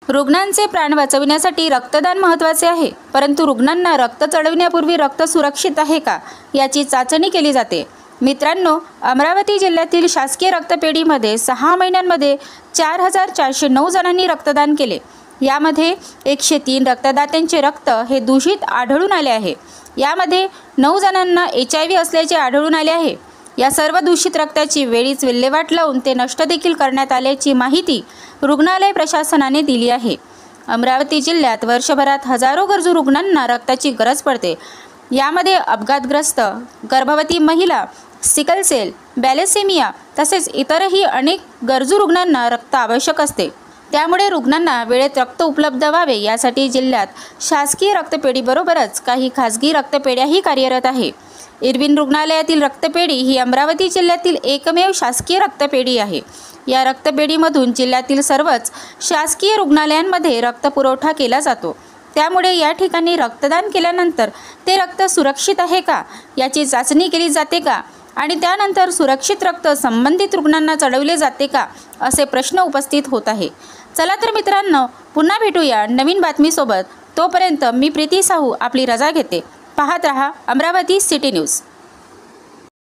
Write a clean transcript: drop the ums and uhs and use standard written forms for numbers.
रुग्णांचे प्राण वाचविण्यासाठी रक्तदान महत्त्वाचे आहे, परंतु रुग्णांना रक्त चढविण्यापूर्वी रक्त सुरक्षित आहे का याची चाचणी केली जाते। मित्रांनो, अमरावती जिल्ह्यातील शासकीय रक्तपेढीमध्ये 6 महिन्यांमध्ये 4409 जणांनी रक्तदान केले। यामध्ये 103 रक्तदात्यांचे रक्त हे दूषित आढळून आले आहे। यामध्ये 9 जणांना HIV असल्याचे आढळून आले आहे। या सर्व दूषित रक्ताची वेळीच विल्हेवाट लावून ते नष्ट देखील करण्यात आल्याची माहिती रुग्णालय प्रशासनाने दिली आहे। अमरावती जिल्ह्यात वर्षभरात हजारो गरजू रुग्णांना रक्ताची गरज पडते। यामध्ये अपघातग्रस्त, गर्भवती महिला, सिकल सेल, बॅलेसेमिया तसेच इतरही अनेक गरजू रुग्णांना रक्त आवश्यक असते। त्यामुळे रुग्णांना वेळेत रक्त उपलब्ध व्हावे यासाठी जिल्ह्यात शासकीय रक्तपेढीबरोबरच काही खासगी रक्तपेढ्याही कार्यरत आहे। इरविन रुग्णालयातील रक्तपेढी ही अमरावती जिल्ह्यातील एकमेव शासकीय रक्तपेढी आहे। या रक्तपेढीमधून जिल्ह्यातील सर्वच शासकीय रुग्णालयांमध्ये रक्तपुरवठा केला जातो। त्यामुळे या ठिकाणी रक्तदान केल्यानंतर ते रक्त सुरक्षित आहे का याची चाचणी केली जाते का आणि त्यानंतर सुरक्षित रक्त संबंधित रुग्णांना चढवले जाते का असे प्रश्न उपस्थित होत आहे। चला तर मित्रांनो, पुन्हा भेटूया नवीन बातमीसोबत। तोपर्यंत मी प्रीती साहू आपली रजा घेते। पाहत रहा अमरावती सिटी न्यूज।